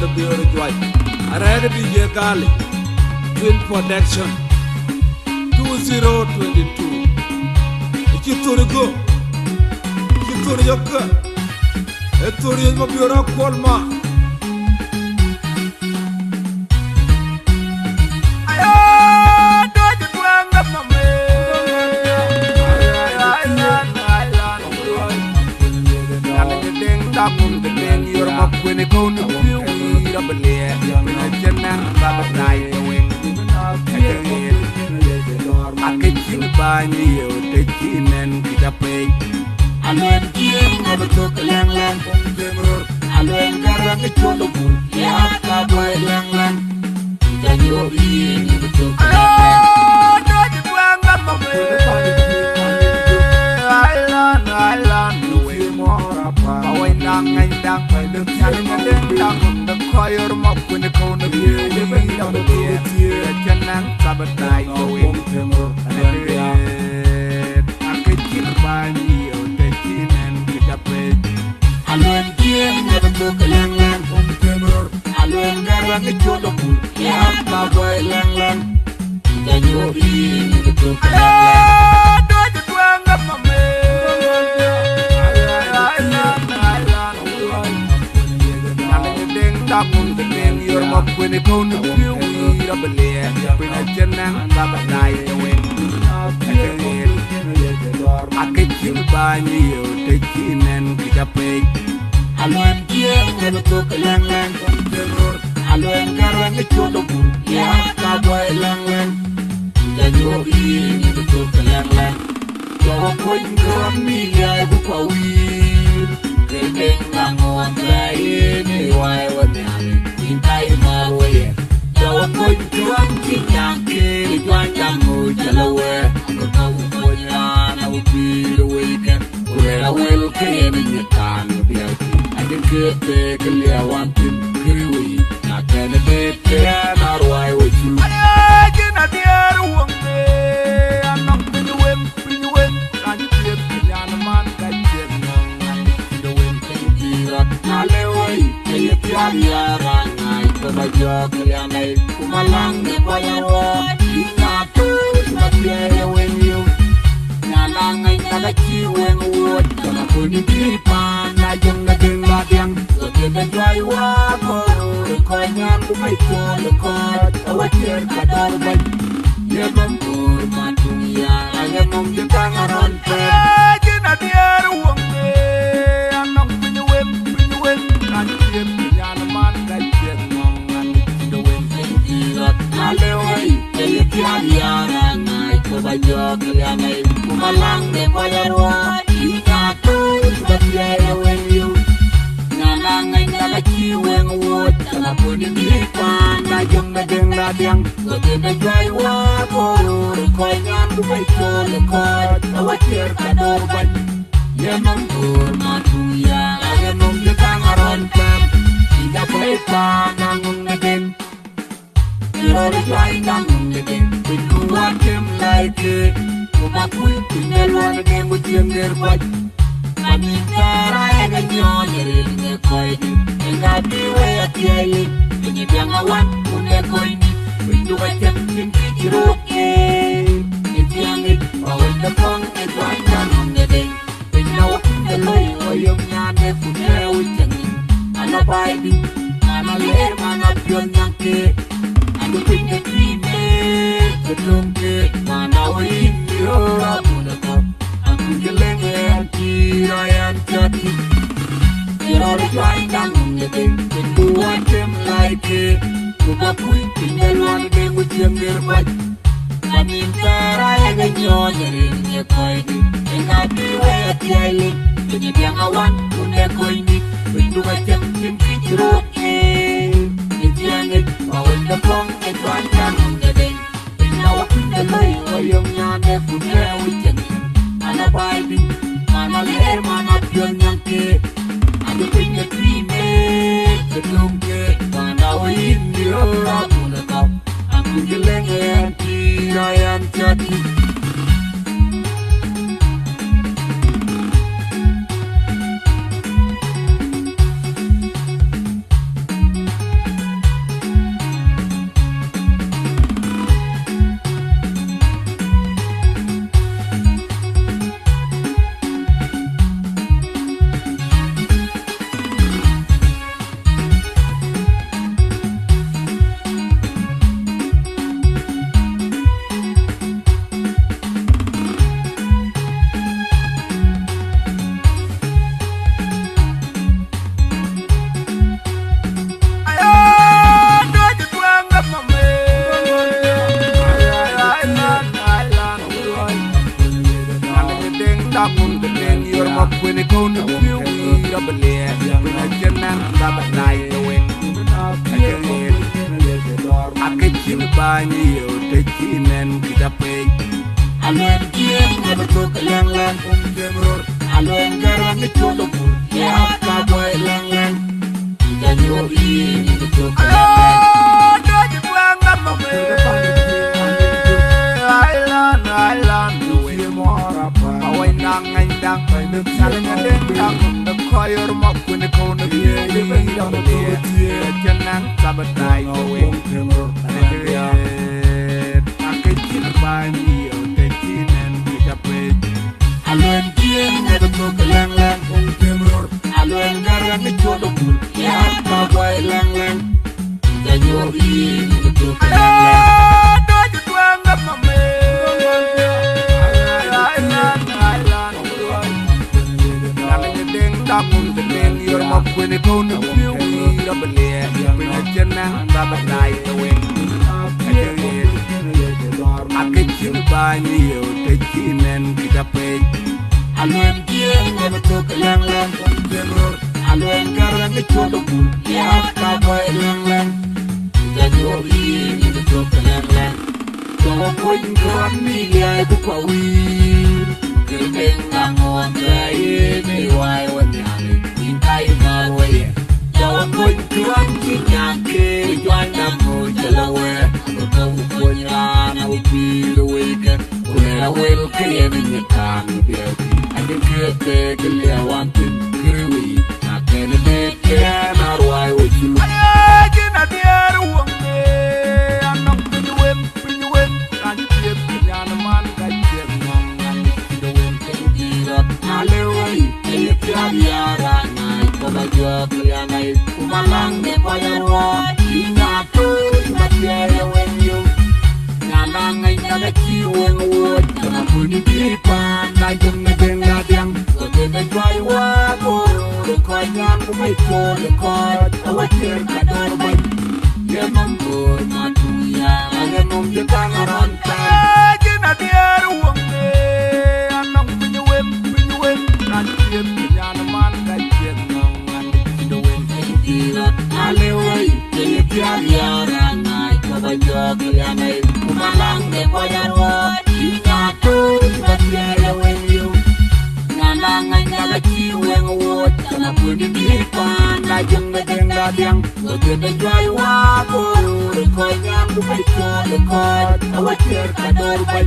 the bureau joy. I read the Yegali, Twin Protection 2022. Ikiturigo, Ikituriyoka, Eturiyo bureau Kolma. You're my when it go to you, we are believe. When I can never die, I can kill by you, taking and get a pay. I learned you never took a lang from the road. I learned that I told the bull, yeah, I boy lang. Then you'll be never took a lang. Ngay đang phải được nhanh đến đang được coi ở mọc quên được con được kia bên trong được kia chân nắng ta bật đại rồi thêm rồi anh cái chuyện bao nhiêu để chi nên cái cà phê anh lên kia nghe được cái lang không thêm rồi anh lên ra cái chỗ đó buồn ya ta quay lang để nhiều đi được cái lang đôi chân quang ngập mà you're my when it go to you, we are believe. When I can never die, I can kill by you, taking and get a pay. I learned here, never took a lang from the road. I learned that I told the bull, yeah, cowboy lang. Then you'll be never took a lang. You're going to me, I will call you. They lang on the anyway, what they tay mà quay cho tôi chuan chỉ nhang kia chuan nhang ngồi chờ lâu rồi đâu có nhà nào đi đâu cái rồi là quên cái mình nhặt tàn bây anh đến kia về cái liều ăn tim cái gì nhà cái này cái nào rồi vậy chứ anh cái nào đi uống về anh nằm bên quên anh tiếp nhà nó man cái chuyện anh đi đâu cái gì rồi nhà leo ấy cái gì ra Bajo kalianai kumalang ni bayaro ina tu batia when you nalang ay nagachi when wood kana puni pipa na jong na ding la diang so den dry wa ko ko nyan ku mai ko ko awatir kadar bay ye bam ko matuya ay mom de tangaron pe jina diar wong me anong pinwen kan tiem yan man kai tiem Bajo kalianai kumalang de bayarwa ina tu batia when you nalang ay nagachi when wood kana puni pipa na jong na ding la diang so den dry wa ko nyan ku bai ko awatir kador ban ye mong tur matuya ye mong de tangaron pam ida pepa nang na den you're the right nang na den we want him like it. Kuma kui pinel wana game with him there but Manitara ega nyonere ne koi Enga biwe ya kieli Engi bianga wan une koi ni Windu wa jem tim kichiruke Nitiangit Wawen the pong et wanda nunge ding Pina wakunde loy Oyong nyane fune uchangi Ana baidi Ana le mana pion nyangke Anu pinge krime Ketumke mana win yora punaka Aku jelenge antirayan jati Irori jai dangung ngeting Tentuan jem laike Kuka kui pinyeluan dengu jem dirbat Manintara ya ganyo nyeri nye koini Enga biwe ya tiaili Tenye biang awan kune koini Windu ka jem jem kichiruke Nitiangit Wawen dapong etwan dangung ngeting the lay oyong nyane fune wichen ana baidi ana le mana pion nyangke adu pinye krime kedungke mana win dio puna kau aku jelenge antirayan jati tapon den yor map when ko no piu rabale when a jenang sabatay wen akechin bani yo tekinen kidape alen kien ngabetok lang lang demror alen garang cholo ya ka boy lang lang dan yo in betok lang lang do jwang ngam island we more up away nang dang the saling and dang the choir mop when the corner ye janang sabatay we akechin bani yo tekinen kidape alen kien ngabetok lang lang demror alen garang cholo ya ka boy lang lang dan yo in betok lang lang do jwang ngam tapon den yor map when ko no piu rabale when a jenang sabatay wen akechin bani yo tekinen kidape alen kien ngabetok lang lang demror alen garang cholo ya ka boy lang lang dan yo in betok lang lang so koin kan mi ya bu pawi kereng ngangon gai ni wai wan yani intai marwe jawan koin tuan kinyang ke juan namu jalawe ko ko nyana upi weekend wera wel ke ni kan biar ade ke keliawan tin krewi akan de ke narwai uju ajina diar wong anak pinyuen kan tiep nyana man gajek alewai keliara nai kobajwa kelianai kumalang de payarwa inatu matiere when you nanangai naga chiwen wood kana puni pipan na jung na denga diang kote de jwaiwa ko ko nyang ko mai ko ko awakir kador bai ye mambur matuya ale mom de kangaron ta jina dier wong alewai keliara nai kobajwa kelianai kumalang de payarwa inatu matiere when you nanangai naga chiwen wood kana puni pipan na jung na denga diang kote de jwaiwa ko nyang ko mai ko awakir kador bai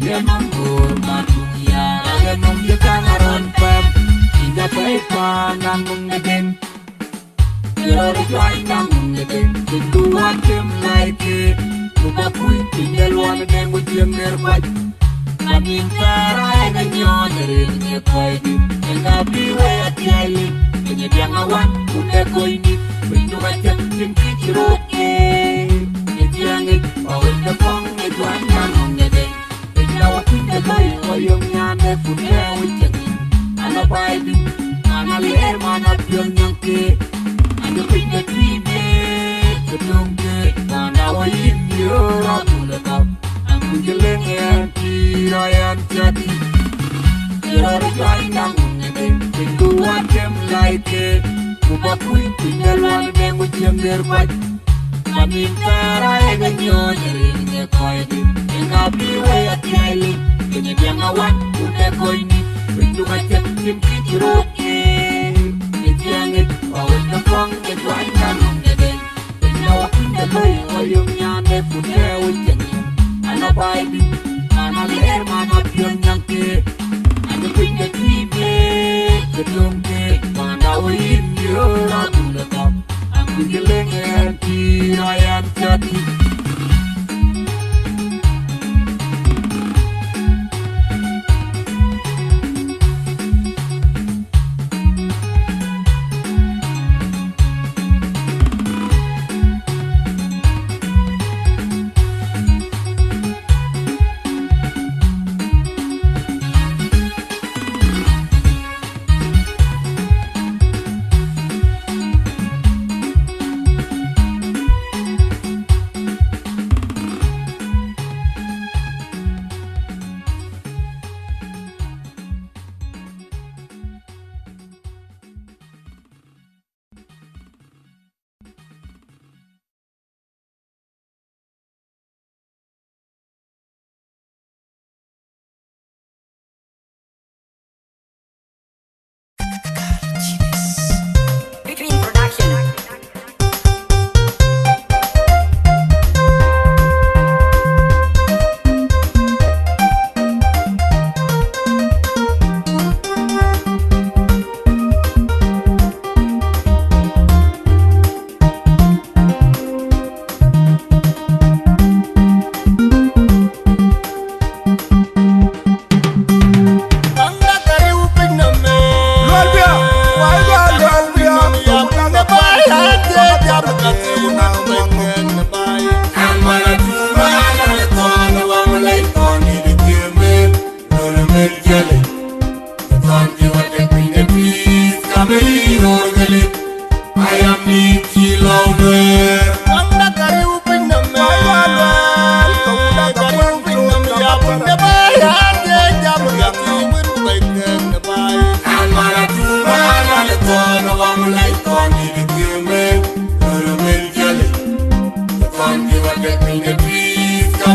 ye mambur matuya ale mom de kangaron pam inda paipa nangum ngeden You're right now, to do what them like it. To the point, tell one of them with your mere fight. I mean, I and you're the fight. And I'll be where I live. And you're young, I want to let go in it. When you are tempting, you're okay. It's young, or in the phone, it's one on the day. And now I think the guy for young man, they put there with you. And a Bible, and I'll hear man up your young kid. You bring the dream the donkey, and now I in your up to the top. I'm feeling empty, I am jetty. You're a guy now, and do what them like it. To the point, tell one of them with them their fight. I mean, I and you're in the quiet, and I'll be way at the island. And if you're not one, to the coin, when you got them, you're okay. It's young, or in the phone. Right now, and now the boy or young man, they put there with you. And a baby, and a little man up young kid. And the thing that we made, the young kid, and now in your up to the top. I'm feeling empty, I am dirty.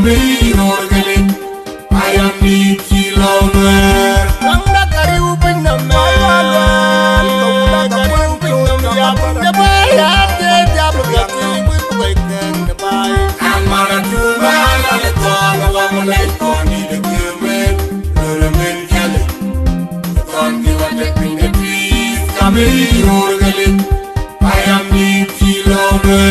kami orgalit. Ayam di Cilauner. Nangda kari uping namel. Kauda kari uping namel. Ya bunda bayar de jabu gati buikan bay. Amara cuma lale tona wa mulai toni de kemen. Remen kale. Toni wa de pinge bis kami orgalit. Ayam di Cilauner.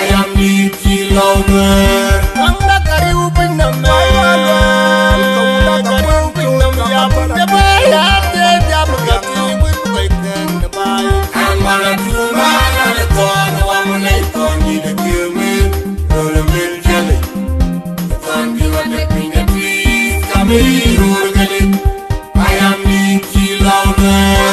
Ayam di Cilauner, Nangda kari uping namel. Morgalim, I am Nicky Lauder.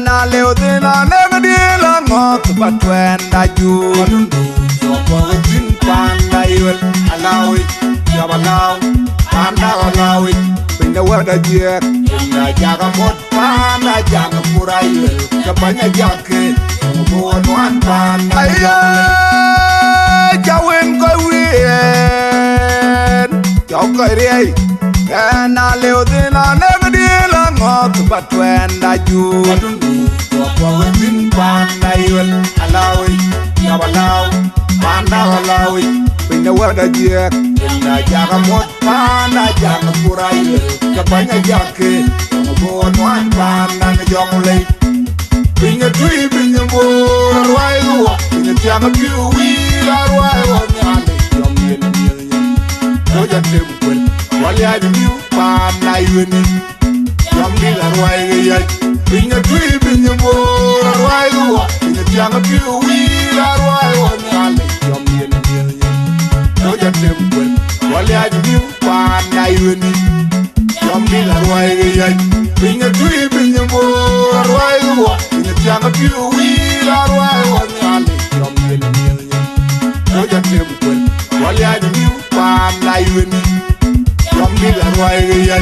Na leo dina nega dila ngot batwen daju Jopo wajin panda iwel alawi Jabalaw panda alawi Pinda wada jek Pinda jaga mot panda jaga pura iwel Kabanya jake Mbuwan wan panda Ayo Jawin koi wien Jau koi riay Na leo dina nega dila ngot batwen daju Jopo wajin panda iwel alawi Jabalaw panda alawi Pinda wada jek Pinda jaga mot panda jaga pura iwel Kabanya jake Mbuwan wan panda Njongulay Pinga tui pinga mbora Arwai luwa Pinga tianga piu wira Arwai wa nyale Jom yene nyene Doja temkwel Wali adi miu panda iweni Jom nila arwai gaya Pinga tui pinga mbora Arwai luwa Pinga tianga piu wira Arwai wa nyale Jom yene nyene Doja temkwel Wali adi miu panda iweni Jom nila arwai gaya Pinga tui pinga mbora Arwai luwa Tianga piu wira Arwai wa nyale Jom yene nyene Doja temkwel Wali adi miu panda iweni Jom nila arwai gaya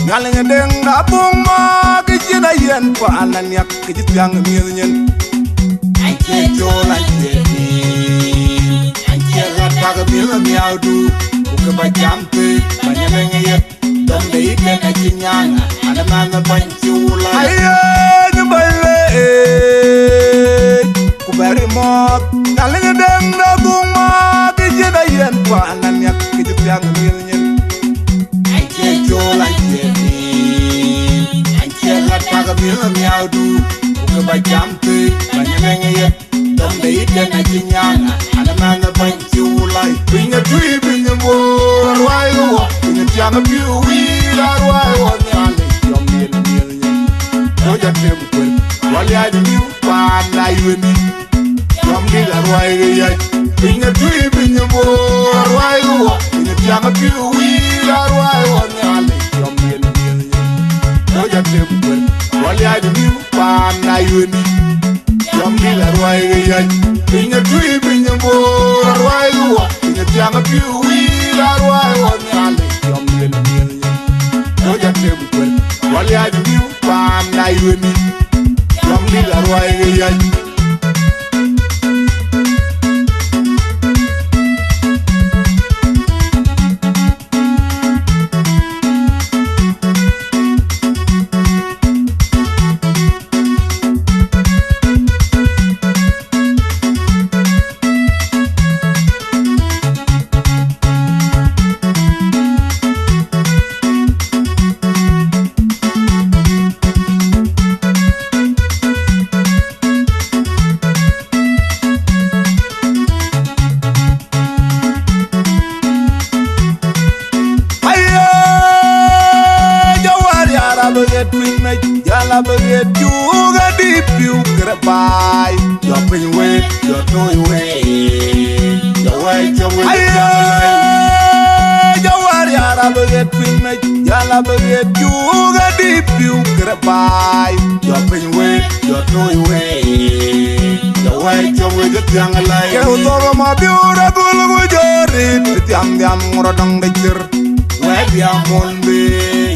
Ngalinga deng dabung ma Kijina yen pa anan yak Kijit yang mirnyen Anche jolan jeti Anche rata kemila miaudu Buka bajampe Banyamenga yet Dombe ike na jinyana Ada mana banci ulai Ayo nyebale Kuberi mot Ngalinga deng dabung ma Kijina yen pa anan yak Kijit yang mirnyen Anche jolan jeti Tagamila miaudu Buka bajampe Banyamenga yet Dombe ike na jinyana Ada mana banci ulai Pinga tui pinga mbora Arwai luwa Pinga tianga piu wira Arwai wa nyale Jom yene nyene Doja temkwel Wali adi miu panda iweni Jom nila Arwai gaya Pinga tui pinga mbora Arwai luwa Pinga tianga piu wira Arwai wa nyale Jom yene nyene Doja temkwel Wali adi miu panda iweni Jom nila Arwai gaya Pinga tui pinga mbora Arwai luwa Pinga tianga piu wira Arwai wa nyale Jom yene nyene Doja temkwel Wali adi miu panda iweni Jom nila Arwai gaya baget twin me jala baget juga di piu krepai yo pin we yo toy we yo way yo war yara baget twin me jala baget juga di piu krepai yo pin we yo toy we yo way get yang lai ke utoro ma biura bulu jori tiang rodong dejer we biamol be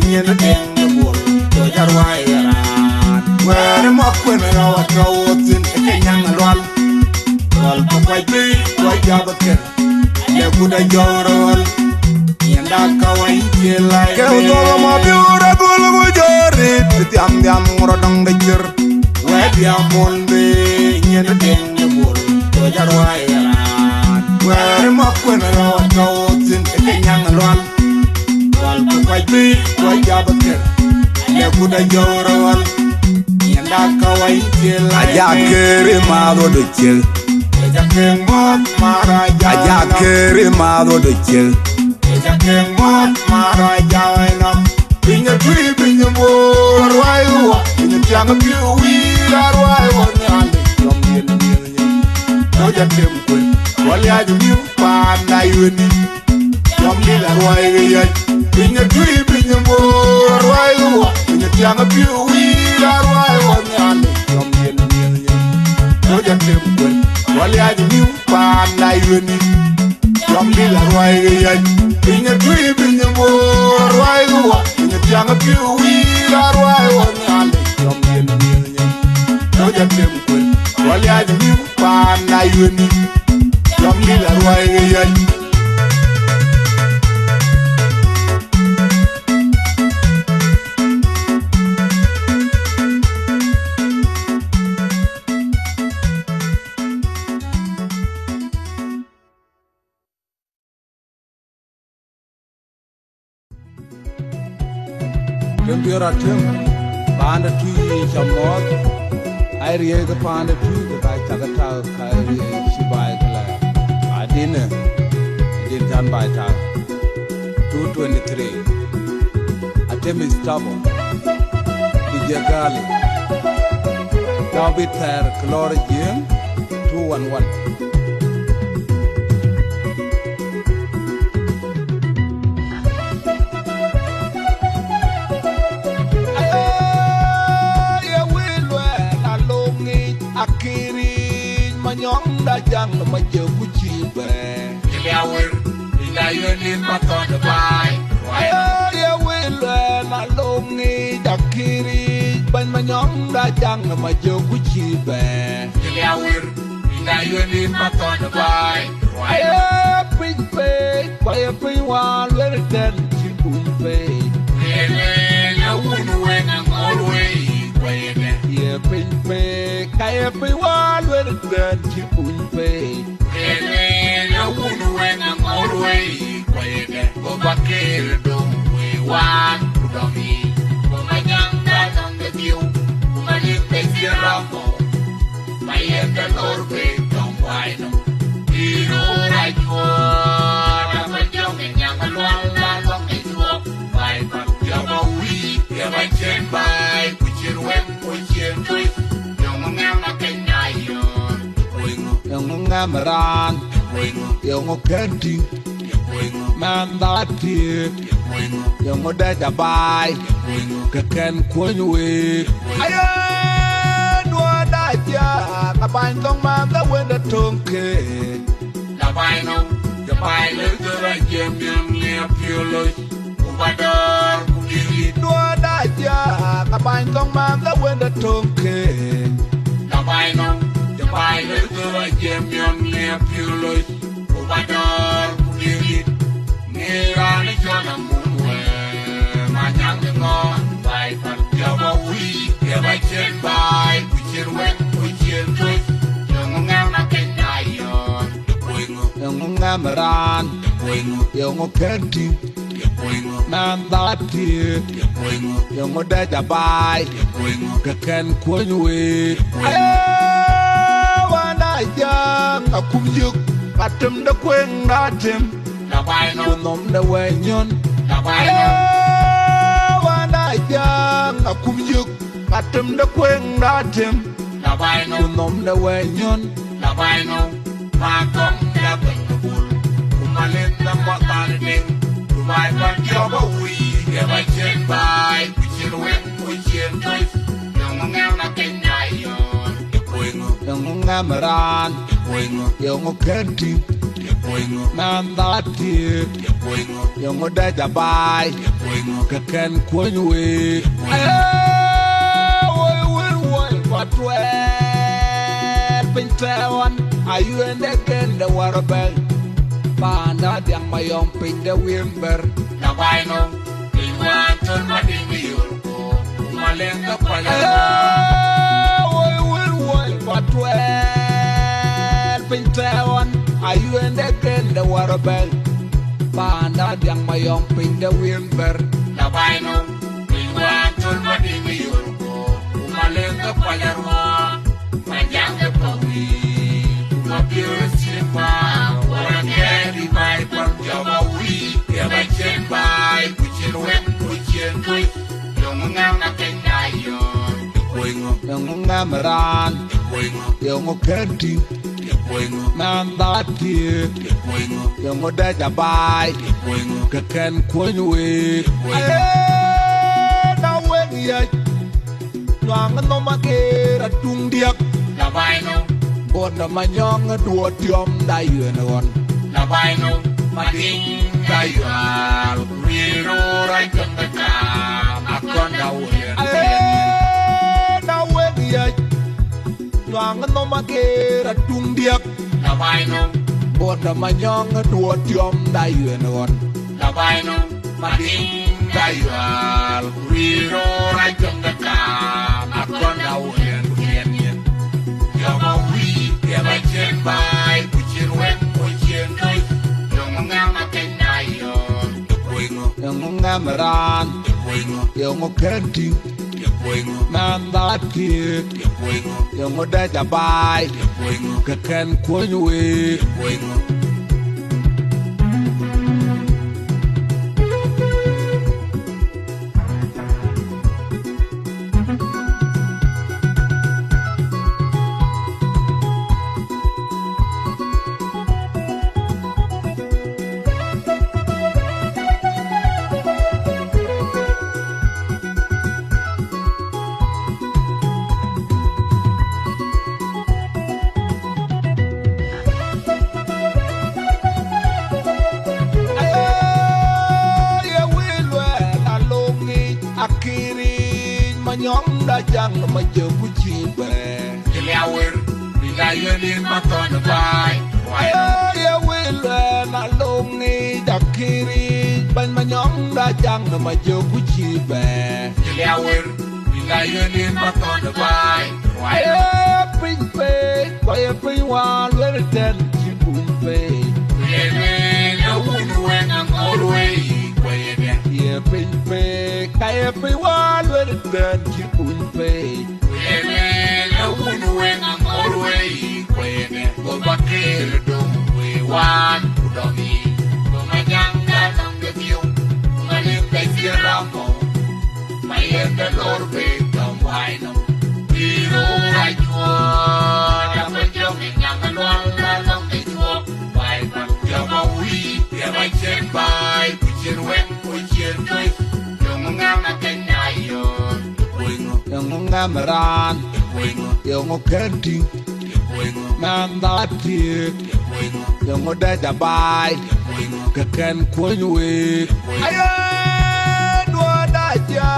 nyen deng bol to jarwai ran were mo kwena wa kawotin e kenyang lwal wal ko kwai bi wa jabaker le buda jorol yanda kawai jelai ke utoro ma biura bulu jori tiang rodong dejer we biamol be nyen deng bol to jarwai ran were mo kwena wa kawotin e kenyang lwal quay bi quay jabaker le buda jorol yanda kawai jela aja kere malo de chel aja kemot maraja aja kere malo de chel aja kemot maraja ina binya tui binya bor wai wa binya tiang piu wi arwai wa nyale yom yen no ja temko wali aju mi pa na yuni yom dila arwai ya binya tui binya bor wai wa binya tiang piu wi arwai wa nyale yom yen no ja temko wali aju mi pa na yuni yom dila arwai ya binya tui binya bor wai wa binya tiang piu wi arwai wa nyale yom yen no ja temko wali aju mi pa na yuni yom dila arwai ya Biara tem panda tu chamot ai rie ke panda tu ke kai tagata kai sibai kala adin tan bai ta 223 atem is tabo dijagali David Ter Klor Jim 211 Nyong da jang ma je ku chi be ya wer ina yoni ma to de bai ya wer na longi da kiri ban ma nyong da jang ma je ku chi be ya wer ina yoni ma to de bai pin pe pa ya pin wa wer den chi ku pe na unu we na ngolwe ye pin pe kai pe wa wer den chi ku pe na unu we na ngolwe kwede go bakir dum we wan domi go manyanga dong de diu ma ni pe siramo mai en orbe dong wai no iro ai ko na ma jong nyanga la dong de chuo bai pa ya ma wi ya ma chen bai ku chen wen ku chen tui yong ngam na ken nai yo yong ngam ran yong kenti man dati yong da jabai ke ken kun wi aye do da ja ka ban tong ma da wen da tong ke da bai no da bai le da jem jem le piolo ubador kubiri do da ja ka ban tong ma da wen da tong ke da bai no da bai le da jem jem le piolo ubador kubiri nira ni jona mumwe manyang de ngon bai par jawa wi ke bai chen bai ku chen wen ku chen tui yong ngam na ken nai yon yong ngam ran yong kenti man dati yong da jabai ke ken kun wi wana jang akum juk atem da kwen datem da bai no nom da wenyon da bai no wana jang tim da kweng da tim la bai no kunom da wenyon la bai no ma kom da ben bul kumalet da patar ding tu bai pa kyo ba wi ke ba chen bai ku chen wen ku chen toi yong ngao na ken nai yo kweng yang ngamaran kweng yang kenti kweng nan da ti kweng yang da jabai kweng ka ken kwonywe oi patwe pintawan ayu ende ken da warabel panda yang mayong ping da wimber la bai no wan ton ma ding yo ko kumalet da pala oi patwe pintawan ayu ende ken da warabel panda yang mayong ping da wimber la bai no wan ton ma ding yo ko kumalet da pala ro ma jang da pawi ma pure simpa ora ke di bai par jama wi ke ba chen bai ku chen wen ku chen toi yong ngao na ken nai yo kweng yang ngamaran kweng yang kenti kweng nan da ti kweng yang da jabai kweng ka ken kwonywe da wen ya Wang no makera tung diak la bai no Bona manyong duo tiom da yun on la bai no ma ding da yal ro ra jang da ka akon da wen Da wen ya Wang no makera tung diak la bai no Bona manyong duo tiom da yun on la bai no ma ding da yal ro ra jang da ka akon da wen yen yen yo ma wi ke ba chen bai ku chen wen ku chen toi yong ngao na ken nai yo kweng Yang ngamaran kweng Yang kenti kweng Nan da ti kweng Yang da jabai kweng Ka ken kwonywe kweng Manyong da jang ma jëbu ci be Kiliawer, bila yun maton bai. ya wil na longi dakiri ban manyong da jang ma jëbu ci be Kiliawer, bila yun maton bai. pin pe ya pin wa wer den ci pin pe Kuyebe, na wunu wen ang orwe. Kuyebe, ya pin pe ya pin wa wer den ci pin pe kuyebe, na wunu wen ang orwe. Kuyebe, gobakir dong we wan kudomi. Kumanyanga ng gabiyo, kumalim kay siramo. Mayen na lorbe, kamway no. Pero ay chua, dapat yung inyang alwal na ng ichwa. Bay pa, yama wi, yama chen bay, kuchin wen, kuchin toy. Yung mga nakanyayon, kuingo, yang ngamaran kuingo, yang kenti kuingo, nan da ti kuingo, yang da jabai kuingo, ka ken kwonywe ayo dua da ja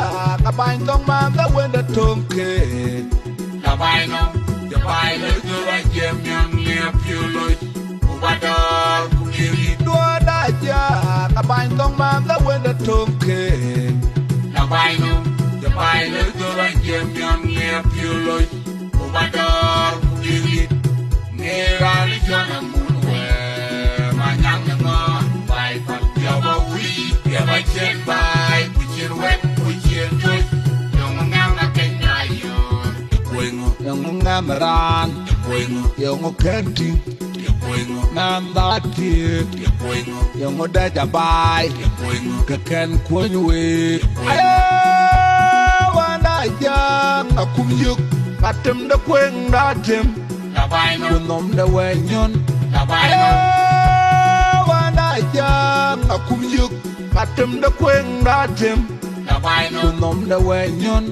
ka ban tong ma ka wen da tongke Kabay no, kabay no, kabay jem yang liap yuloy. Ubador, kumiri, dua da ja ka ban tong ma ka wen da tongke kabay no, kabay no, kabay jem yang liap yuloy. Ubador, kumiri, ngerali jana munwe, manyang ngon, bay pat yawa wi, kabay chen bay, kuchin wet, kuchin toy, yung ngang na kenyayon. Kuingo, yang ngamaran kuingo, yang kenti kuingo, nan da ti kuingo, yang da jabai kuingo. ka ken kwonywe ayo wana ja ku yuk katem da kweng da tem kunom da wenyon wanda jang akum yuk katem da kweng da tem kunom da wenyon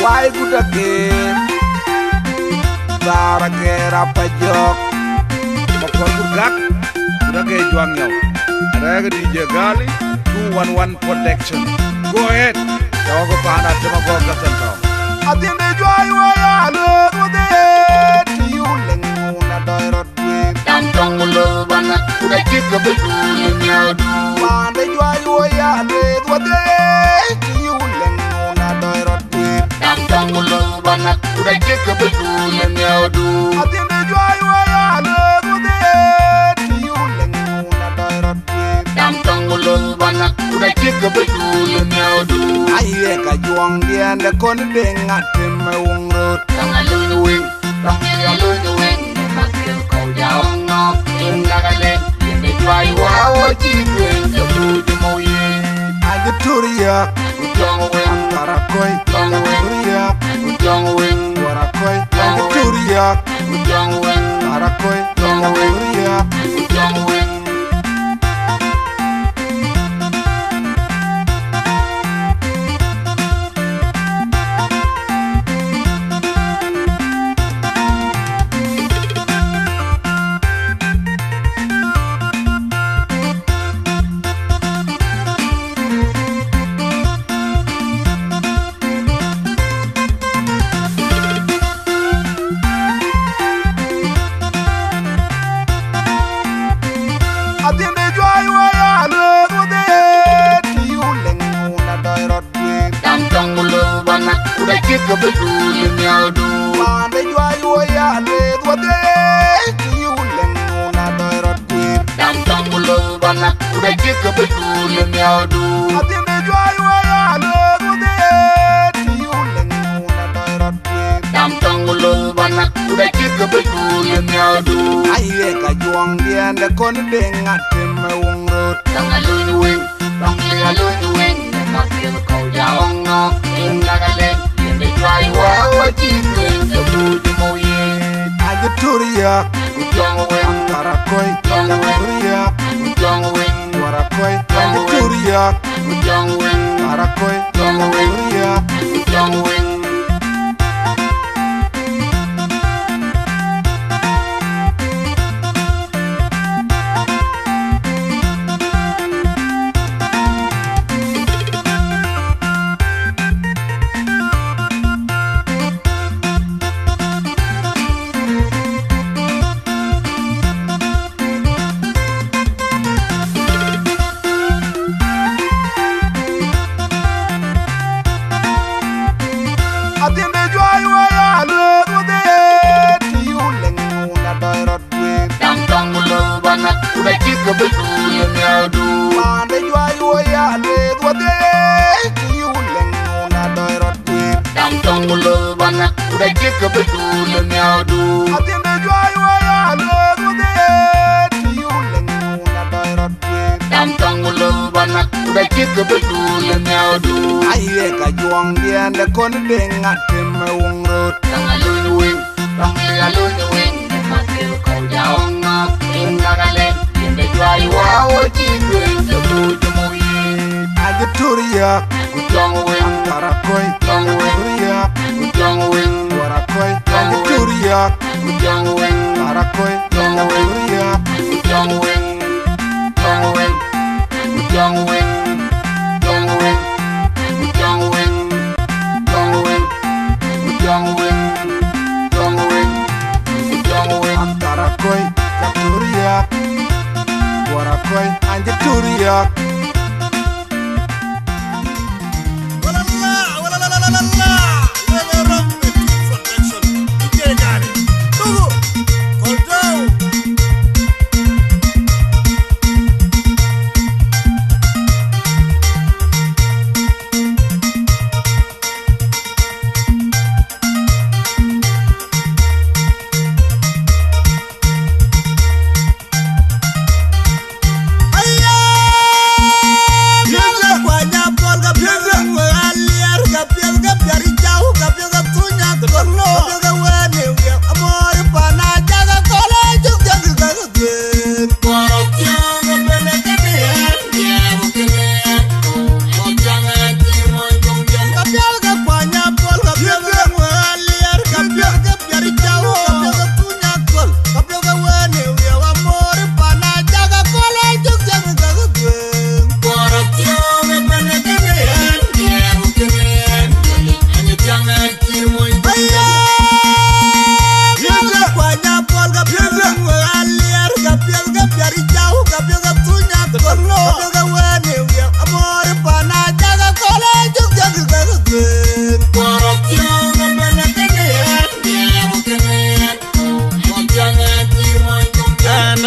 why good again Zara kera pajok Bakwan burgak Udah kayak juang yaw Ada DJ Gali 211 Protection. Go ahead Jawa ko paana Tema ko gasan kau Atinde juai waya Alur wade Tiyuleng Una doirot win Tam tong ulo bana Udah kika betul nyadu Mande juai waya Alur wade Tiyuleng Una doirot win Tam tong ulo bana Udah kika betul nyadu Atinde juai waya Alur wade Tiyuleng Una doirot win Tam tong ulo bana Udah kika betul nyadu Aye ka juang dia nda kon dengat me wong rot Tang alun wing Tang alun wing Makin kau jauh ngok Indah kali Ini juai wawa cipeng Sebuju mau ye Aje turia Ujong wing antara koi Tang wing turia Ujong wing wara koi aje turia Ujong wing antara koi turia Ujong wing Atinde juai waya Alur wade Tiyuleng Una doirot win Tam tong ulo bana Udah kika betul nyadu Mande juai waya Alur wade Tiyuleng Una doirot win Tam tong ulo bana Udah kika betul nyadu Atinde juai waya Alur wade Tiyuleng Una doirot win Tam tong ulo bana Udah kika betul nyadu Aye ka juang dia nda kon dengat me wong rot Tang alun wing Tang alun wing Makin kau jauh ngok Indah kali Ini juai wawa cipeng Sebuju mau ye Aje turia Ujong wing antara koi Tang wing turia Ujong wing wara koi aje turia Ujong wing antara koi Tang wing turia Ujong wing Atinde juai waya Alur wade Tiyuleng Una doirot win Tam tong ulo bana Udah kika betul nyadu Mande juai waya Alur wade Tiyuleng Una doirot win Tam tong ulo bana Udah kika betul nyadu Atinde juai waya Alur wade Tiyuleng Una doirot win Tam tong ulo bana Udah kika betul nyadu Aye ka juang dia nda kon dengat me wong rot Tang alun wing Tang alun wing Makin kau jauh ngok Indah kali Ini juai wawa cipeng Sebuju mau ye Aje turia Ujong wing antara koi Tang wing turia Ujong wing wara koi aje turia Ujong wing antara koi Tang wing turia Ujong wing Tang wing Ujong wing Tang wing Ujong wing Tang wing Ujong wing Tang wing Ujong wing antara koi turia wara koi aje turia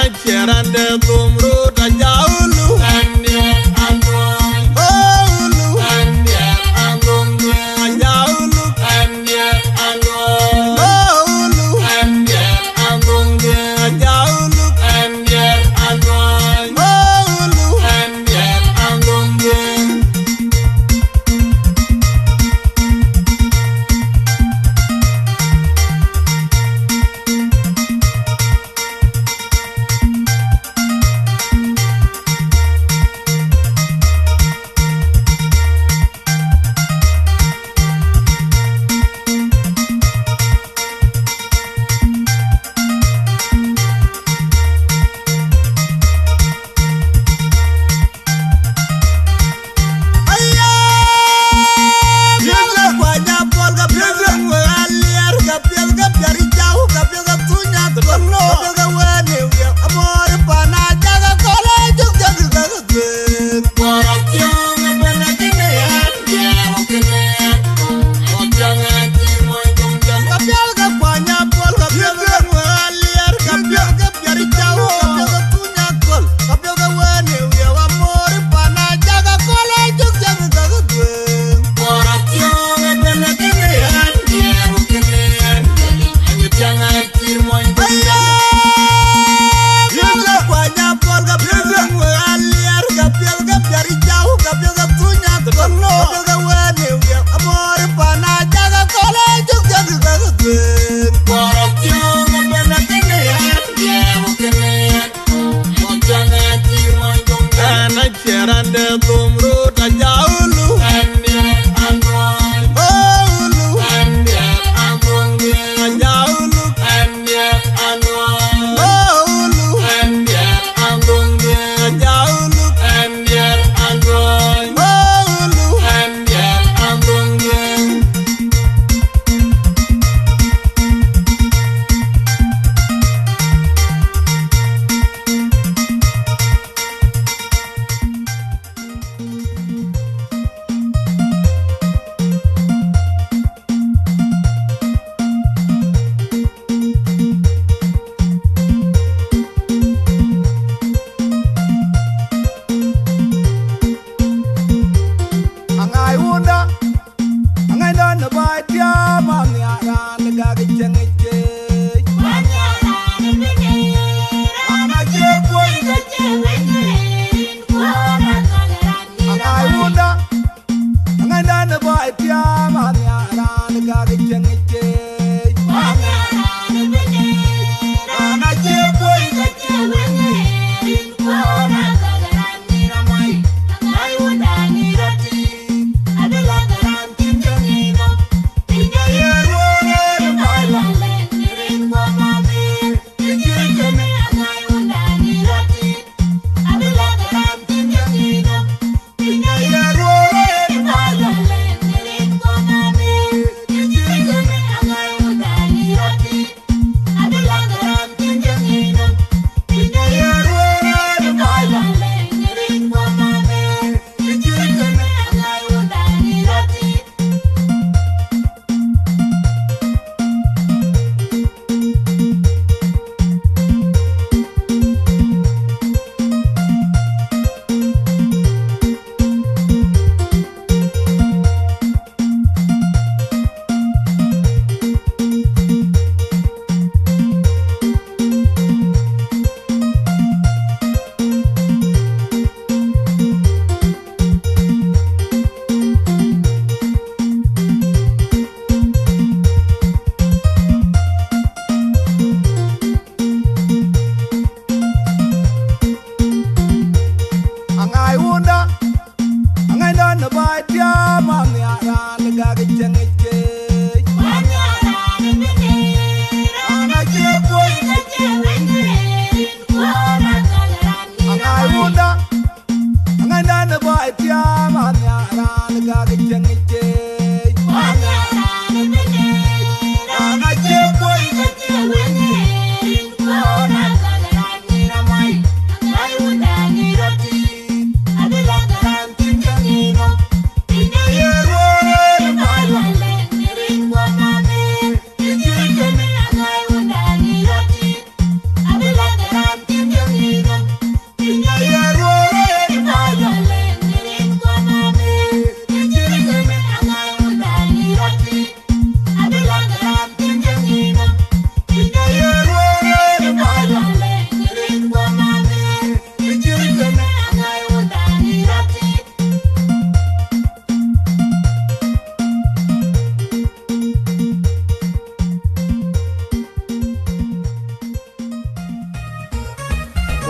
cherande kumru tajaulu ande andoy ulu ande andonge tajaulu ande andoy ulu ande andonge tajaulu ande andoy ulu ande andonge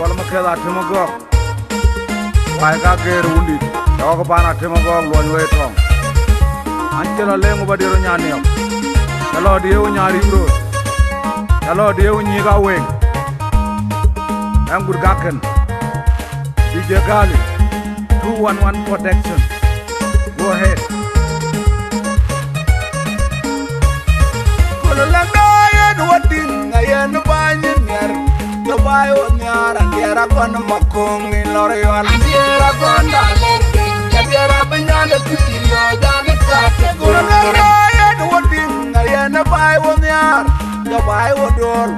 wal ma keda timo go wai ka ger wundi yo ko bana timo go lo we tong anjela lengu badiro nyani yo hello dio nyari bro hello dio nyi ga we am gaken DJ Gali 211 protection go ahead kono la ngaye do wadin ngaye no banyi nyer no bayo nyara ndera kon makong ni lore yo ndera kon dale ndera banyana tiyo dane kate kono la ngaye do wadin ngaye no bayo nyar no bayo dol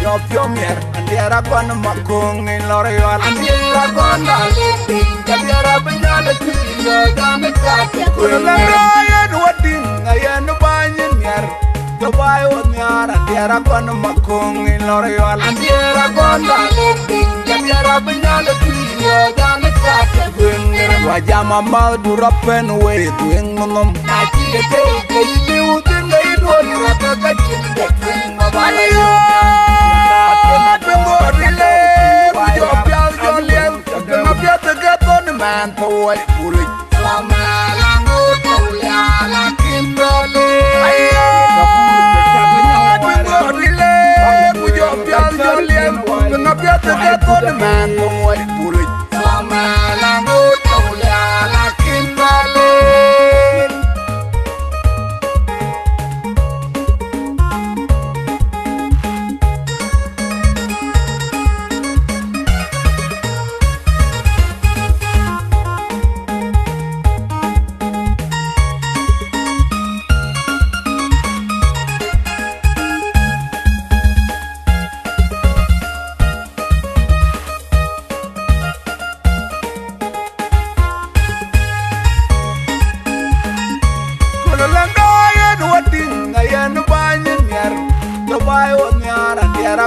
yo piomier ndera kon makong ni lore yo ndera kon dale ndera banyana tiyo dane kate kono la ngaye do wadin ngaye no banyi nyer yo bayo nyara ndera kon makong ni lore yo ndera kon dale ndera banyana tiyo dane kate kono wajama mal durapen we tuengonom ati de ke utin dai do rata kachin de mabayo atengo rile yo pial yo lem na piata gaton man toy puri samalango toya la kimrole atengo rile yo pial yo lem na piata gaton man toy puri samalango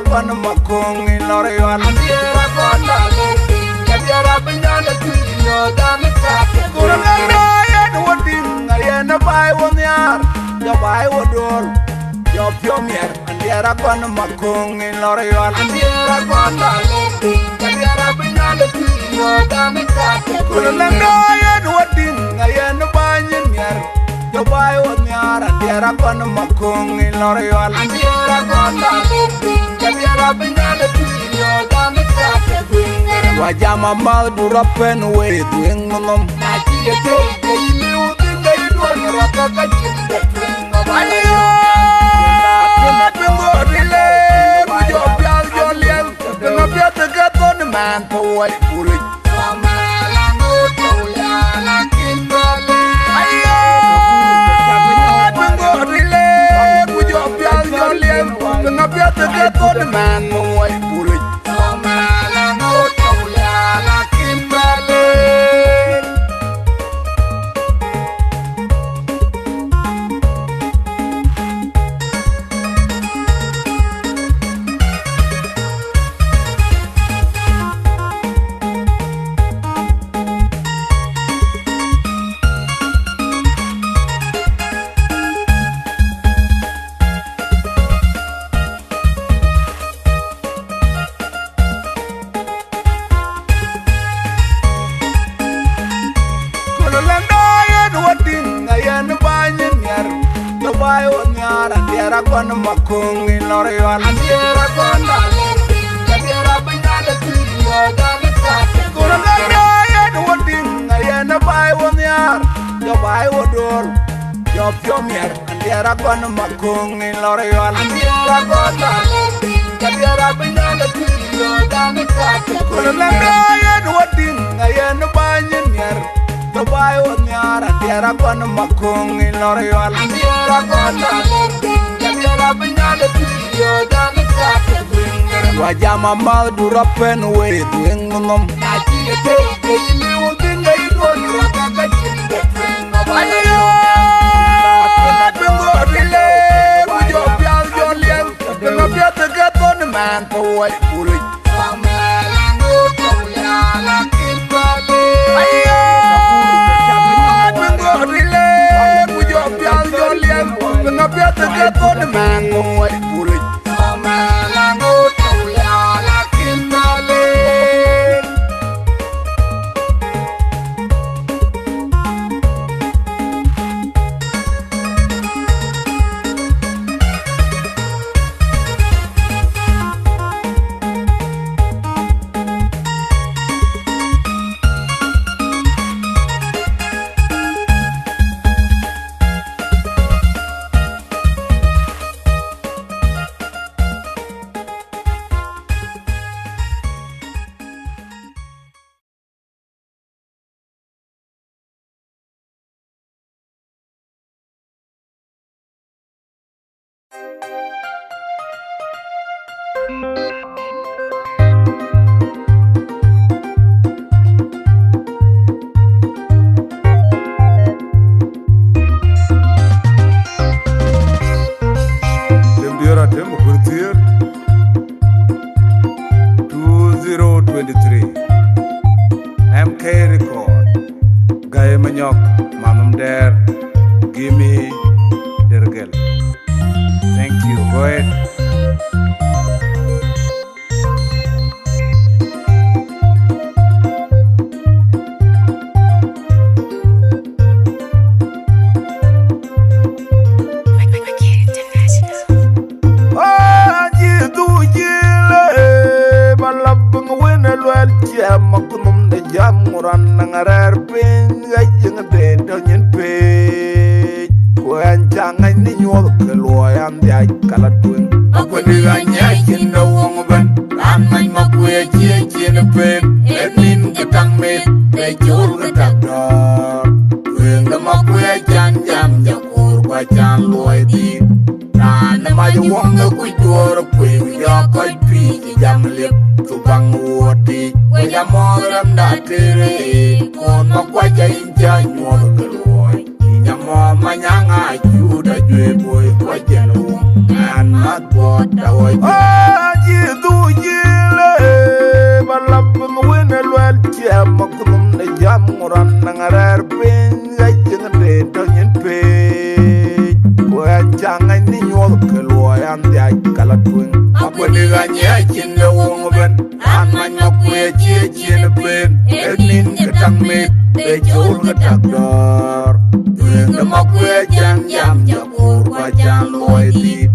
kon makong ni lore yo ndera kon dale ndera banyana tiyo dane kate kono ngaye do wadin ngaye na bai won yar yo bai wodol yo piomier ndera kon makong ni lore yo ndera kon dale ndera banyana tiyo dane kate kono ngaye do wadin ngaye na banyi nyer yo bai won yar ndera kon makong ni lore yo ndera kon dale wajama mal durapen we tuengonom ati de ke utin dai do rata kachin de mabayo atengo rile yo pial yo lem na piata gaton man toy puri samalango toya la kimrole atengo rile yo pial yo lem na piata gaton man toy puri samalango toya la kimrole kon makong ni lore yo ndera kon dale ndera banyana tiyo dane kate kono ngaye do wadin ngaye na bai won yar yo bai wodol yo piomier ndera kon makong ni lore yo ndera kon dale ndera banyana tiyo dane kate kono ngaye do wadin ngaye na banyi nyer yo bai won yar ndera kon makong ni lore yo ndera kon dale wajama mal durapen we tuengonom ati de ke utin dai do rata kachin de mabayo atengo rile yo pial yo lem na piata gaton man toy puri samalango toya la kimrole atengo rile yo pial yo lem na piata gaton man toy puri samalango toya la kimrole MK Record Gaya Menyok Mamam Der Gimme Dergel. Thank you. Go ahead. Makunum de jam muran nangarer pin gajeng de donyen pe kuan jangan ni nyol keluayan dia kalatun aku diganya cinta wong ban ramai makue cie cie pen enin ketang met bejur ketak dor kueng makue jan jam jakur bacan luai di dan maju wong ku dor kueng ya kai pi jam lep subang woti Waya moram da tere kon makwaja inja nyol keluai inya mo manyanga juda jwe boy kwaja no an mat bot da wai ji du jile balab ngwene lwal jam makunum de jam moran nangarer pin gajeng de donyen pe wan jangan ni nyol keluai an dia kala tuing apa diganya cinda wong ben Aman makwe cie cie pen enin ketang met bejur ketak dor Tueng makwe jang jam jakur bacan luai di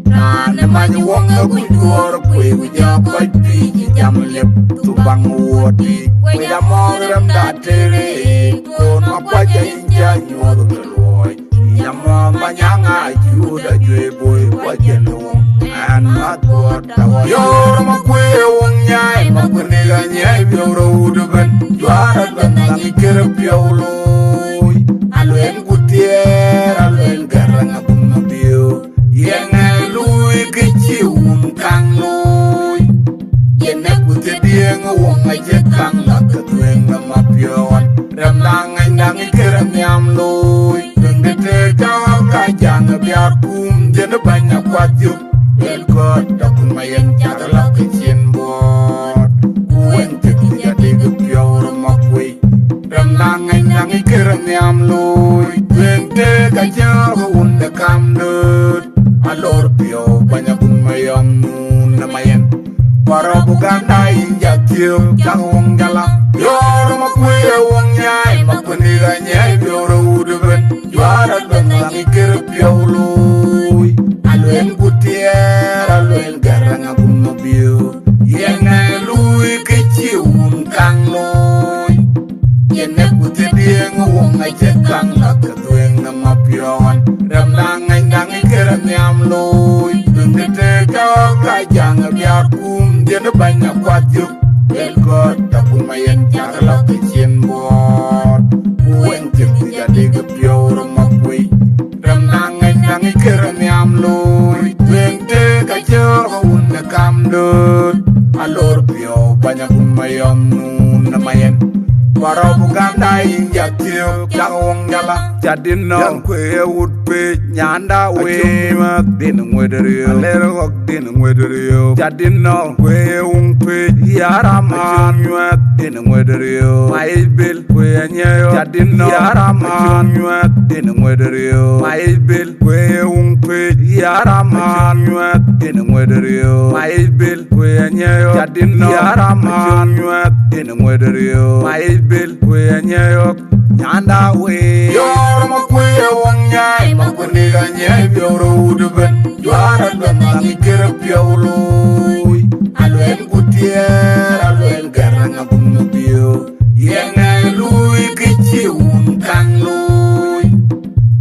Nan emanya wong ngekudur kwe wija koi pi jam lep tubang wodi Kwe jamogram da tere kon makwa jain janyur keluai Nyamo manyanga juda jwe boy wajan wong An mat buat tawai Yor makwe wong nyai makuniga nyai biauro udugan juara bentangi kerep biauloi aluen kutier aluen garang abung mabio yang lui kecium kang lui yang kutie dia ngawong aja kang nak ketueng ngamapion ramlangai nangi kerem nyam lui dengdete kau kajang biar kum jene banyak wajib Elkot dakun mayan cara lah kecien bot Kuen ceknya tiga piaur makwe Ramlangai nangi kerem nyam lui Wente gajah unda kam dut Alor piau banyak pun mayam nun namayan Para bukan dain jatium jangwong jala Yor makwe wong nyai makuniga nyai biaur udugan Juara bentangi kerem piau lui Aluen kutier, aluen garang abung mabio Yang lui kecium kang lui Yang kutie dia ngawong aja kang lah ketueng ngamapion Ramlangai nangi kerem nyam lui Dengdete kau kajang biar kum Dia banyak wajib Elkot dapun mayan cara lah kecien bot Kuen cek jadi kepiau rumah kue Ramlangai nangi kerem nyam lui Wente kacau unda kam dut Alor piau banyak mayam nun namayan Para bukan dain jatium jangwong jala Jadi no kue udpe nyanda we mat dinung wederio Alero kok dinung wederio Jadi no kue ungpe yaraman nyuat dinung wederio Maibil kue nyeyo Jadi no yaraman nyuat dinung wederio Maibil kue ungpe yaraman nyuat dinung wederio Maibil kue nyeyo Jadi no yaraman nyuat dinung wederio Maibil kue nyeyo Nyanda we Yor makwe wong nyai makuniga nyai biauro udugan Juara bentangi kerep biauloi Aluen kutier, aluen garang abung mabio Yang lui kecium kang lui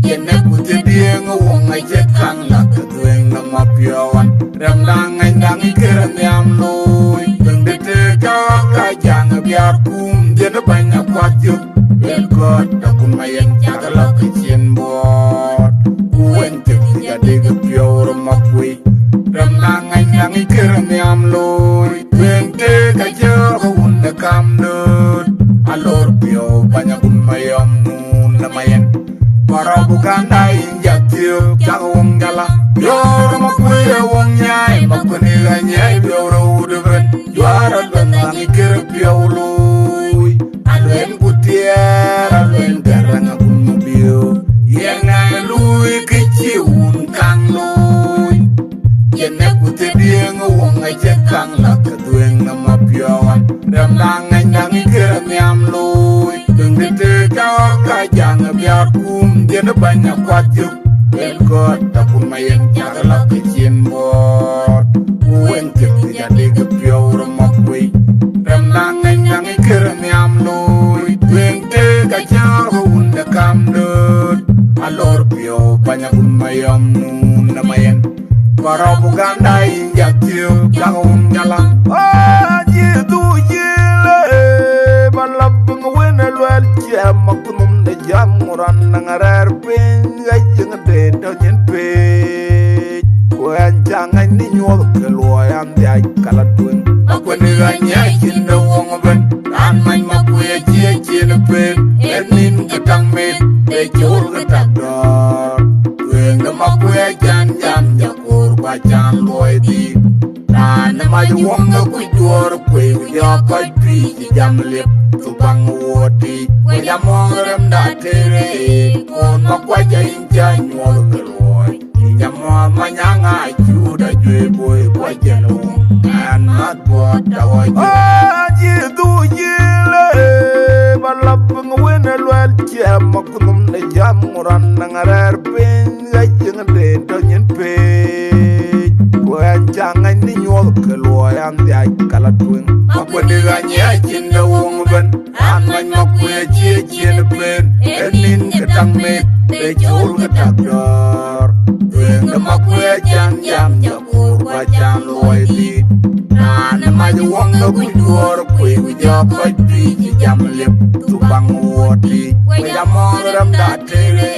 Yang kutie dia ngawong aja kang lah ketueng ngamapiawan Ramlangai nangi kerem nyam lui Dengdete kau kajang biar kum Jene banyak wajib Elkot dakun mayan cara lah kecien bot Kuen cek jadi kepiau rumah juara benangi kerpiaului aluen kutier aluen garang akun mobil yenga lui keciun kang lui yenne kutedieng wong aja kang la kedueng nama piawan ramdangai nangi kermiam lui dengete kau kajang biakum jene banyak kuajuk elkot tapun mayen cakala kecien bot ueng jadi kepiau remak kui ramdangai nangi kermiam lui dengete kajang unda kamdut alor piau banyak mayam namayen para bukan dai jatuh jangan nyala jitu jile balap ngwen alwal jam makunum de jam muran nangarar pen gajeng de donyen pe wan jangan ni nyol keluayan dia kala tueng aku ni ganya jinda wong ben an main makuya cie cie pen enin ketang met de jol ketador tueng makuya jan jam jakur bacan loy di na mai wong no ku jor ku ya kai pi jam lep tu bang woti ku ya mong rem da tere kon ma kwa ja inja nyol geloi ya mo ma nyanga ju da jwe boy kwa ja no an ma bo da wa ji du ji le balap ngwen lwel jam makunum ne jam muran ngarer pen ga jeng de do nyen pe wan jangan ni nyol keluayan dia kala tueng aku diganya cinda wong ben aman makuya cie cie pen enin ketang met becul ketagdor tueng makuya jam jam jakur bacan loy di na maju wong no kudur kui japai pi jam lep tu bang woti kui jamoram da tere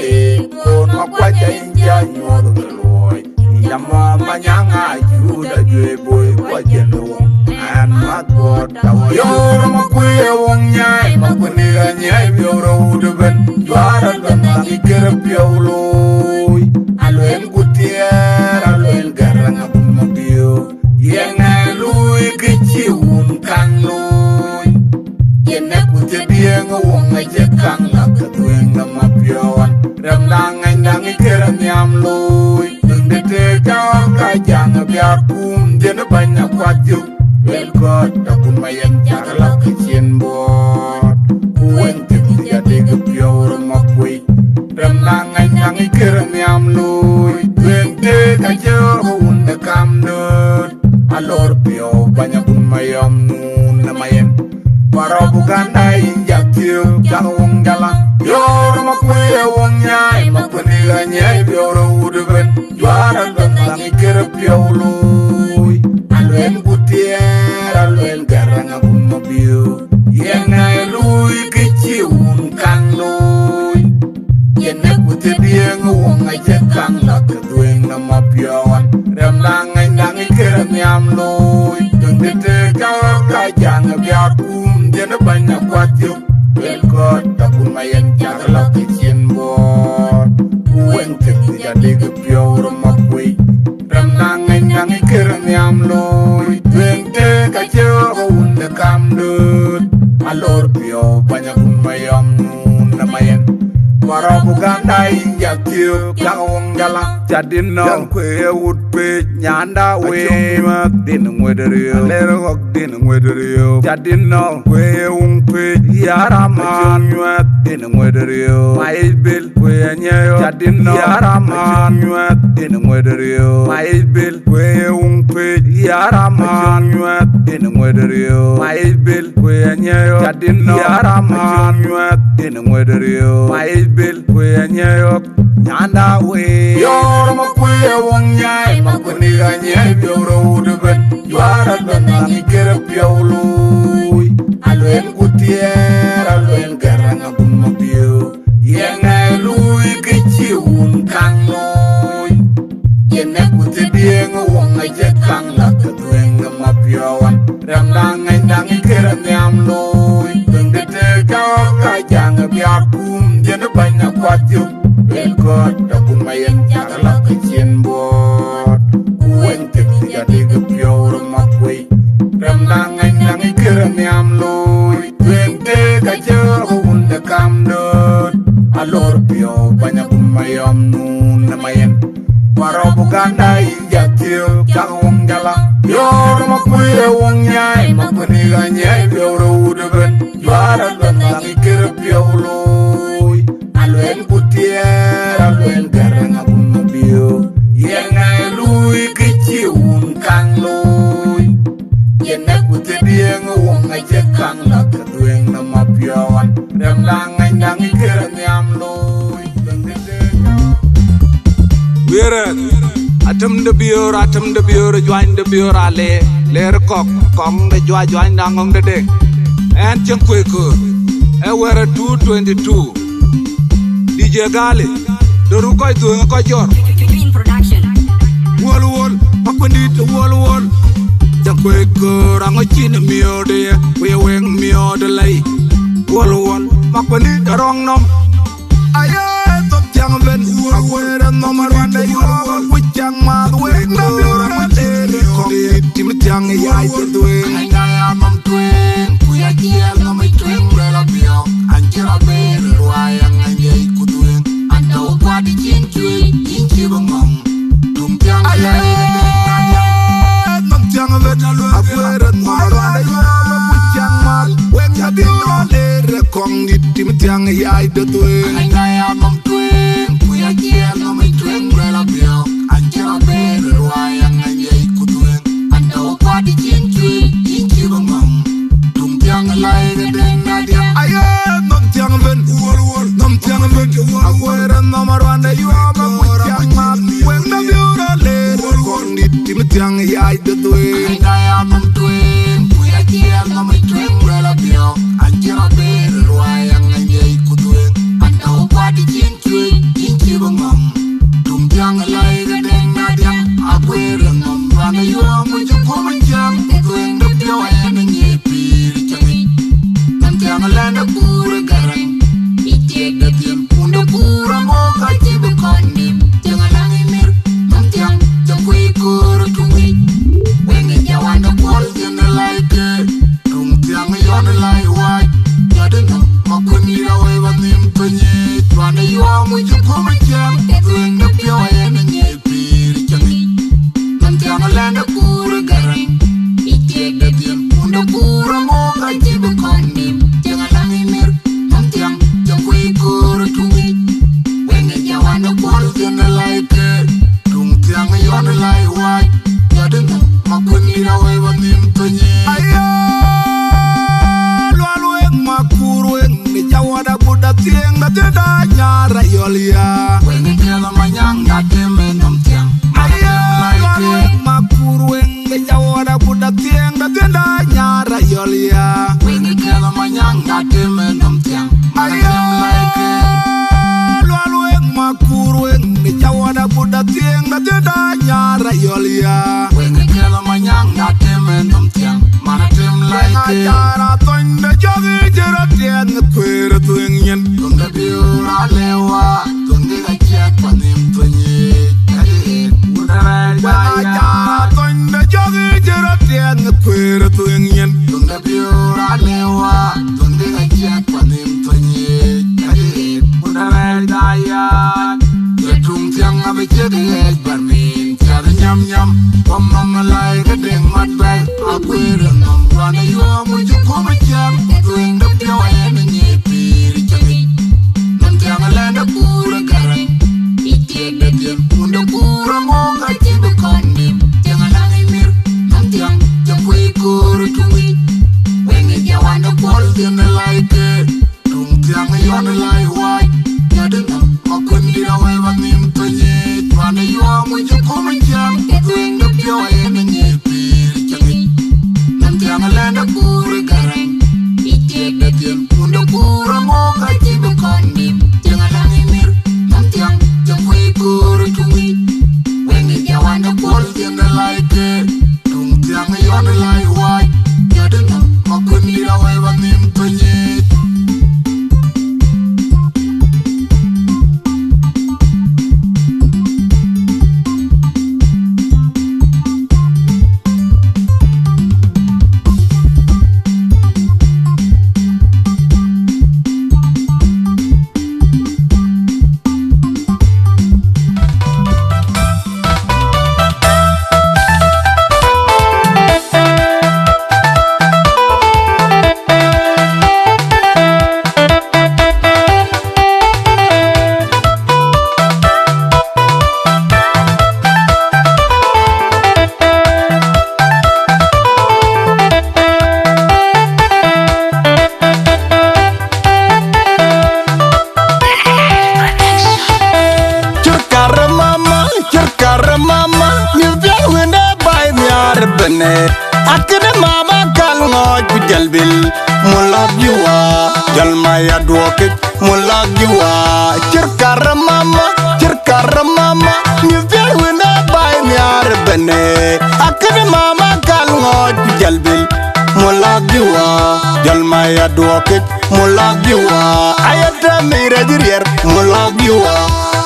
kon makwa jainja nyol keluai Yama manyanga juda jwe boy kwa jenong an matbot tawa yoro makuya wong nyai makuniga nyai yoro udeben juara ganangi kerpiaului aluen kutier aluen garang abun mabio yenga lui keciun kang lui yenne kutedieng wong aja kang la ketueng nama piawan ramdangai nangi keramiam lui dete kau kajang biakum jene banyak kuajuk elkot takun mayen cakala kecien bot kueng jadi kepiau remak kui ramdangai nangi keramiam lui dente kajang unda kamdut alor piau banyak mayam nun namayen para bukan dai jatuh jangan jalan yor makuya wong nyai makuniga nyai bioro udeben juara ganangi kerpiaului aluen kutier aluen garang abun mobil yenga lui keciun kang lui yenne kutedieng wong aja kang la kedueng nama piawan ramdangai nangi keramiam lui dengete kau kajang biakum jene banyak kuajuk elkot takun mayen cakala kecien bot kueng jadi kepiau remak kui ramdangai nangi keramiam lui dengte kacau unda kamdut alor piau banyak mayam nun namayen para bukan dai jatuh jangan jalan jadi no kue wood pe nyanda we mak din ngwederio lero ok din ngwederio jadi no kue pe yaraman nyat din ngwederio mai bil kue nyayo jadi no yaraman nyat din ngwederio mai bil kue pe yaraman nyat din ngwederio mai bil kue nyayo jadi no yaraman nyat din ngwederio mai bil kue nyayo nyanda we yor makuya wong nyai makuniga nyai bioro udeben juara ganangi kerpiaului aluen kutier aluen garang abun mabio yenga lui keciun kang lui yenne kutedieng wong aja kang la ketueng nama piawan ramdangai nangi keramiam lui dengete kau kajang biakum jene banyak kuajuk elkot takun mayen cakala kecien bot kueng jadi kepiau remak kui ramdangai nang ikiran yam loy wente kaje unda kamdot alor pio banyak mayam nun namayen waro buganda injatio kawong jala yor makuye wong nyai makuni ganyai yor udeben juara nang ikir pio loy alwen putier alwen garang abun mabio yengai lui kiciun kang loy yenek putih dia ngewong aja kang lah kedueng nama piawan dan nang ikiran yam loy Wirat atem de biur join de biur ale ler kok kong de join nangong de dek en cheng kwe ko e wera 222 DJ Gali doru koy tu ko jor Green Production. wol akwendi to wol cheng kwe ko rango chin mio de we weng mio de lay wol makwendi rong nom aye top jang ben akwera nomar wanda yo wujang ma weng na biura matele ko tim jang yai to doing ngaya mam tweng kuya kia no mai tweng rela bio anjira be ruaya ngaya ku doing anda kwa di chin chui inchi bangong tum jang yai mam jang ben akwera nomar wanda yo wujang ma weng na biura le kong di tim jang yai to doing ngaya mam tweng kuya kia no mai tweng rela bio anjira be ruaya ngaya ku doing anda kwa di chin chui inchi bangong tum jang lai de nadia aye mam jang ben mam jang ben akwera nomar wanda yo wujang ma weng na biura le kong di tim jang yai to doing ngaya mam tweng kuya kia no mai tweng rela bio anjira be ruaya ngaya ku doing anda kwa di chin chui inchi bangong tum jang lai de nadia akwera nomar wanda yo wujang jang doing de bio en ni pir changi nam jang la na pura garang ite de tiem punda pura mo ka tibe konni jang la ni mir nam jang kwe kur tumi wengi jawanda pol gen like tum jang yon lai wai yaden makuni rawe wanim penye wanda yo jang doing de bio en ni pir changi nam jang la na pura garang ite de tiem punda pura mo ka tibe konni jang la ni mir nam jang kwe kur tumi wengi jawanda pol gen like tum jang yon lai wai yaden makuni rawe wanim penye ayo lwalweng makurweng ni jawada buda tieng da teda nyara yolia wengi kela manyang da teme nom tiang ayo lwalweng makurweng ni jawada buda tieng da teda nyara yolia wengi kela manyang da teme nom tiang ayo lwalweng makurweng ni jawada buda tieng da teda nyara yolia wengi kela manyang da teme nom tiang mana tem like nyara ton de jogi jera tiang kwere tuingen tunga biura lewa tunga gachak panim tunye udara nyara ton de jogi jera tiang kwere tuingen tunga biura lewa tunga gachak panim tunye udara daya tung tiang abijede barmin tiada nyam nyam mama lai gedeng mat bay akwere nom wana yo muju komajam doing the pio en ni pir changi nam tiang la na pura garang ite de tiem punda pura mo ka tibe konni tiang la ni mir nam tiang kwe kur tumi wengi jawanda pol gen like tung tiang yon lai wai yaden makundi rawe wanim penye wana yo muju komajam doing the pio en ni pir changi nam tiang la na pura garang ite de tiem punda pura mo ka tibe konni tiang la ni mir nam tiang kwe kur tumi wengi jawanda pol gen like tung tiang yon lai wai yaden makundi rawe wanim penye bene akene mama kal ngoj jalbil mulagiwa jalmaya duoke mulagiwa ayata mira dirier mulagiwa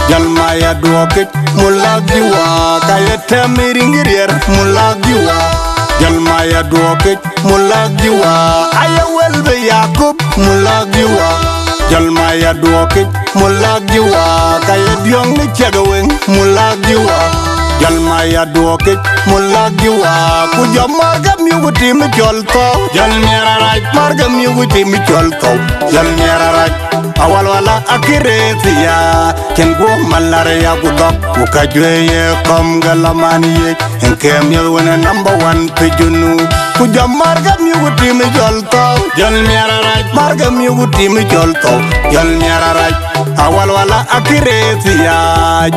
jalmaya duoke mulagiwa kayata miringirier mulagiwa jalmaya duoke mulagiwa ayawel be yakub mulagiwa jalmaya duoke mulagiwa kayadiong ni chagaweng mulagiwa jalmaya duoke mulagiwa kuja marga miuguti mi jolto jalmera raj marga miuguti mi jolto jalmera raj awal wala akiretiya ken go malare ya gudok ukajweye kom galamani enkem yelwana number 1 pejunu kuja marga miuguti mi jolto jalmera raj marga miuguti mi jolto jalmera raj awal wala akiretiya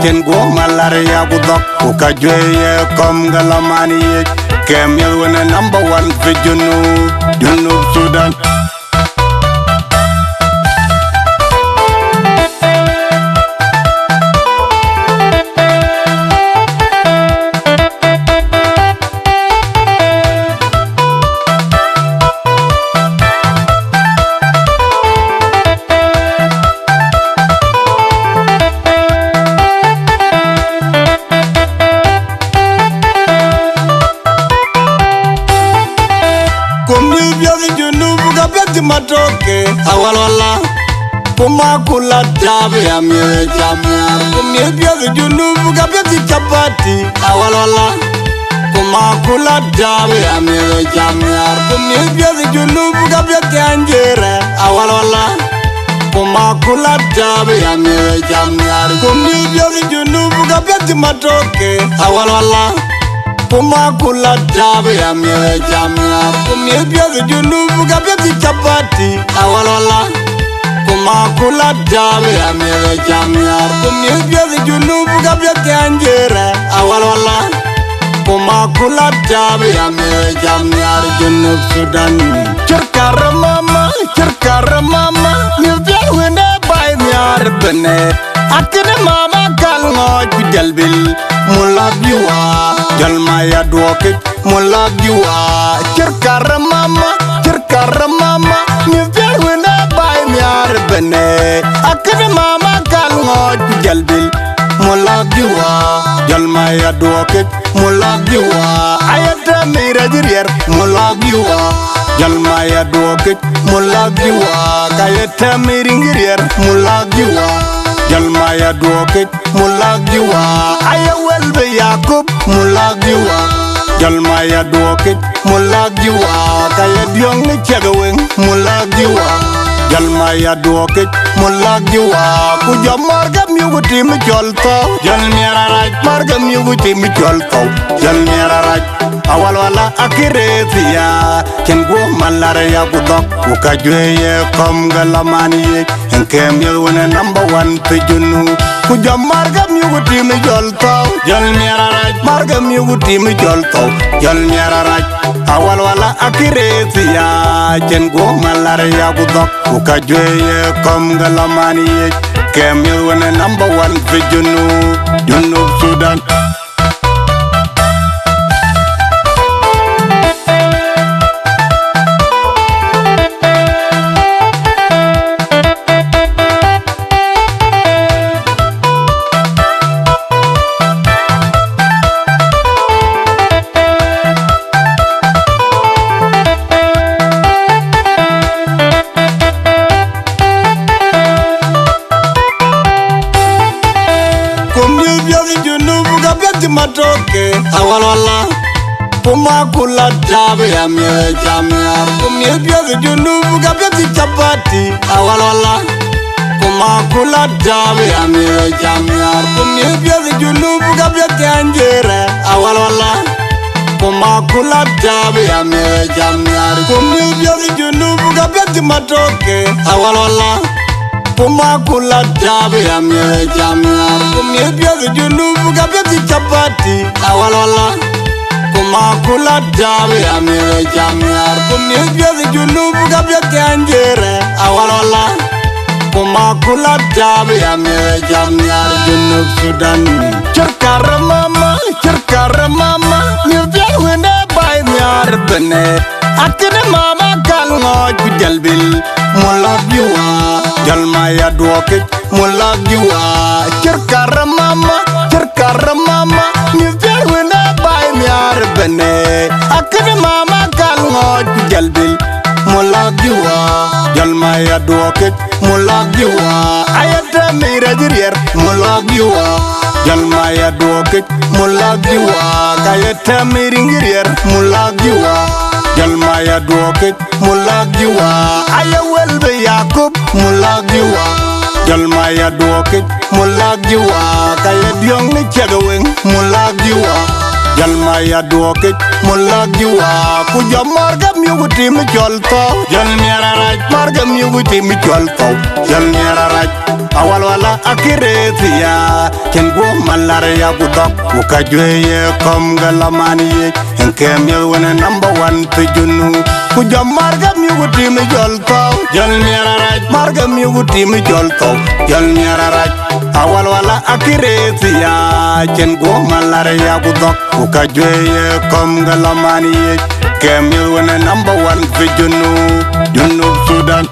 ken go malare ya gudok ukajweye kom galamani kem yelwana number 1 pejunu Junub Sudan matoke awalala kuma kula tabe amye jamya kumye byazi junubu kabyazi chapati awalala kuma kula tabe amye jamya kumye byazi junubu kabyazi anjere awalala kuma kula tabe amye jamya kumye byazi junubu kabyazi matoke awalala kuma kula tabe ya mie jamia kumye byazi junubu kabyazi chapati awalala kuma kula tabe ya mie jamia kumye byazi junubu kabyazi anjere awalala kuma kula tabe ya mie jamia Junub Sudan cerkar mama mie byazi wende bay nyar bene akene mama kal ngoj jalbil mulagiwa jalmaya duoke mulagiwa cerkar mama mi verwena bay miar bene akene mama kal ngoj jalbil mulagiwa jalmaya duoke mulagiwa ayata mira dirier mulagiwa jalmaya duoke mulagiwa kayata miringirier mulagiwa jalmaya duoke mulagiwa ayawel be yakub mulagiwa jalmaya duoke mulagiwa kayadiong ni chagaweng mulagiwa jalmaya duoke mulagiwa kuja marga miuguti mi jolto jalmera raj marga miuguti mi jolto jalmera raj awal wala akiretiya ken go malare ya gudok ukajweye kom galamani enkem yelwana number 1 pejunu kuja marga miuguti mi jolto jalmera raj marga miuguti mi jolto jalmera raj awal wala akiretiya ken go malare ya gudok ukajweye kom galamani kem yelwana number 1 pejunu Junub Sudan matoke awalala kuma kula tabe ya mie jamia kumye byazi junubu kabyazi chapati awalala kuma kula tabe ya mie jamia kumye byazi junubu kabyazi anjere awalala kuma kula tabe ya mie jamia kumye byazi junubu kabyazi matoke awalala kuma kula tabe ya mie jamia kumye byazi junubu kabyazi chapati awalala kuma kula tabe ya mie jamia kumye byazi junubu kabyazi anjere awalala kuma kula dabe ya me jamnyar junub Sudan cerkar mama mi wene bay nyar bene akene mama kal ngoj jalbil mulla biwa jalma ya doke mulla biwa cerkar mama mi wene bay nyar bene akene mama kal ngoj jalbil mulla biwa jalma ya doke mulla biwa ayata mira jirier mulla biwa jalma ya doke mulla biwa kayata miringirier mulla biwa jalma ya doke mulla biwa ayawel be yakub mulla biwa jalma ya doke mulla biwa kayadiong ni chagaweng mulla biwa jalma ya doke mulla biwa ku jamarga miuguti mi cholto jalmiara raj marga miuguti mi cholto jalmiara raj awal wala akiretia ken go malare ya gudok ku kajweye kom galamani enkem ye wona number 1 to junu ku jamarga miuguti mi cholto jalmiara raj marga miuguti mi cholto jalmiara raj awal wala akiretia ken go malare ya gudok ku kajweye kom galamani kem ye wona number 1 to junu Sudan